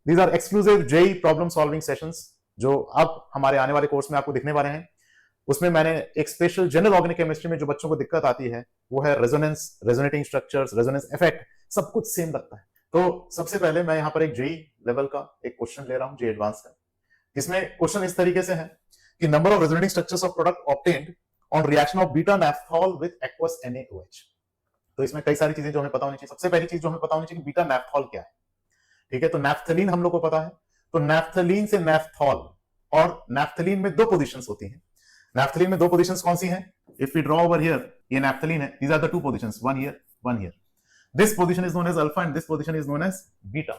These are exclusive JEE problem solving sessions जो अब हमारे आने वाले कोर्स में आपको दिखने वाले हैं। उसमें मैंने एक स्पेशल जनरल ऑर्गेनिक केमिस्ट्री में जो बच्चों को दिक्कत आती है वो है resonance, resonating structures, resonance effect, सब कुछ सेम लगता है। तो सबसे पहले मैं यहाँ पर एक जेई लेवल का एक क्वेश्चन ले रहा हूँ, जेई एडवांस का, जिसमें क्वेश्चन इस तरीके से है कि number of resonating structures of product obtained on reaction of beta naphthol with aqueous NaOH। तो इसमें कई सारी चीजें जो हमें पता होनी चाहिए। सबसे पहली चीज जो हमें पता होनी चाहिए बीटा नैफ्थॉल क्या है। ठीक है, तो नैफ्थलीन हम लोग को पता है, तो नैफ्थलीन से नैफ्थॉल, और नैफ्थलीन में दो पोजीशंस होती हैं। नैफ्थलीन में दो पोजीशंस कौन सी हैं? If we draw over here, ये नैफ्थलीन है, these are the two positions, one here, one here. This position is known as alpha and this position is known as beta.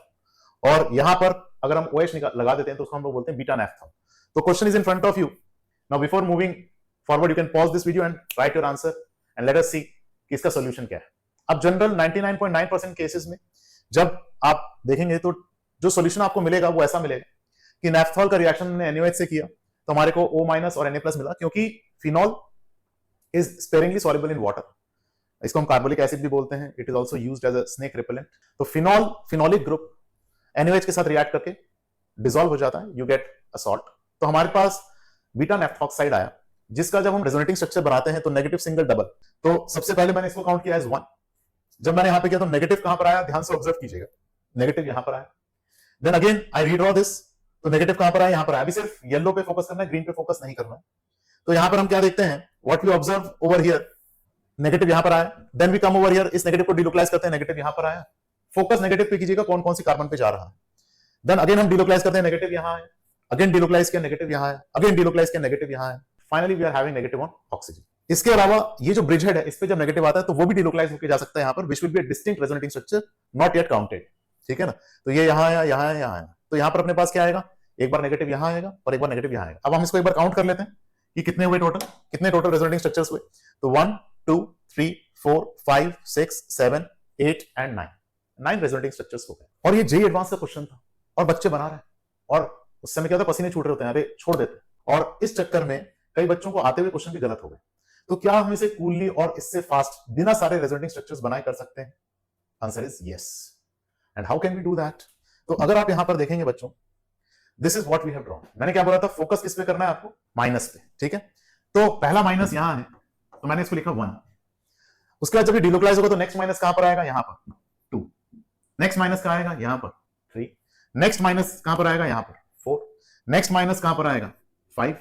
और यहां पर अगर हम OH लगा देते हैं तो उसको हम लोग बोलते हैं बीटा नैफ्थॉल। तो question is in front of you now. Before moving forward you can pause this video and write your answer and let us see कि इसका सॉल्यूशन क्या है। अब जनरल 99.9% केसेस में जब आप देखेंगे तो जो सॉल्यूशन आपको मिलेगा वो ऐसा मिलेगा कि नैफ्थॉल का रिएक्शन ने NaOH से किया तो हमारे को O- और Na+ मिला, क्योंकि phenol is sparingly soluble in water. इसको हम कार्बोलिक एसिड भी बोलते हैं। It is also used as a snake repellent. तो फिनॉल, फिनोलिक ग्रुप NaOH के साथ रिएक्ट करके डिसॉल्व हो जाता है, यू गेट अ सॉल्ट। तो हमारे पास बीटा नैफ्थॉक्साइड आया, जिसका जब हम रेजोनेटिंग स्ट्रक्चर बनाते हैं तो नेगेटिव सिंगल डबल। तो सबसे पहले मैंने इसको काउंट किया एज 1। जब मैंने यहां पे किया तो नेगेटिव कहां पर आया, ध्यान से ऑब्जर्व कीजिएगा, नेगेटिव यहां पर आया। Then again I redraw this, तो नेगेटिव कहां पर आया, यहां पर आया। अभी सिर्फ येलो पे फोकस करना है, ग्रीन पे फोकस नहीं करना है। तो यहां पर हम क्या देखते हैं, what we observe over here, negative यहां पर आया। Then we come over here, इस नेगेटिव को डिलोकलाइज करते हैं, नेगेटिव यहां पर आया। फोकस नेगेटिव पे कीजिएगा, कौन कौन सी कार्बन पे जा रहा है। देन अगेन हम डिलोकलाइज करते हैं, नेगेटिव यहां है, अगेन डिलोकलाइज किया, नेगेटिव यहां है, अगेन डिलोकलाइज किया, नेगेटिव यहां है। Finally we are having negative on oxygen. इसके अलावा ये जो ब्रिज हेड है, इस पे जब नेगेटिव आता है तो वो भी डिलोकलाइज होकर जा सकता है यहां पर, which will be a distinct resonating structure not yet counted. ठीक है ना, तो ये यहां है, यहां है, यहां है। तो यहां पर अपने पास क्या आएगा, एक बार नेगेटिव यहां आएगा और एक बार नेगेटिव यहां आएगा। अब हम इसको एक बार काउंट कर लेते हैं कि कितने हुए टोटल, कितने टोटल रेजोनेटिंग स्ट्रक्चर्स हुए। तो 1 2 3 4 5 6 7 8 एंड 9, 9 रेजोनेटिंग स्ट्रक्चर्स हो गए। और ये जेई एडवांस का क्वेश्चन था और बच्चे बना रहे हैं, और उस समय क्या होता है, पसीने छूट रहे होते हैं, अरे छोड़ देते हैं। और इस चक्कर में कई बच्चों को आते हुए क्वेश्चन भी गलत हो गए। तो क्या हम इसे कूलली और इससे फास्ट बिना सारे रेजोनेटिंग स्ट्रक्चर्स बनाए कर सकते हैं? Answer is yes. And how can we do that? तो अगर आप यहां पर देखेंगे बच्चों, this is what we have drawn. मैंने क्या बोला था, फोकस किस पे करना है आपको, माइनस पे। ठीक है, तो पहला माइनस यहां है, तो मैंने इसको लिखा 1। उसके बाद जब ये डिलोकलाइज होगा तो नेक्स्ट माइनस कहां पर आएगा, यहां पर 2। नेक्स्ट माइनस कहां आएगा, यहां पर 3। नेक्स्ट माइनस कहां पर आएगा, यहां पर 4। नेक्स्ट माइनस कहां पर आएगा, 5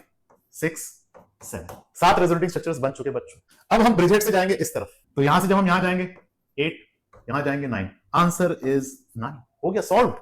6 7। 7 रेजोनेटिंग स्ट्रक्चर्स बन चुके बच्चों। अब हम ब्रिज हेड से जाएंगे इस तरफ, तो यहां से जब हम यहां जाएंगे 8, यहां जाएंगे 9। Answer is 9। हो गया, सॉल्व।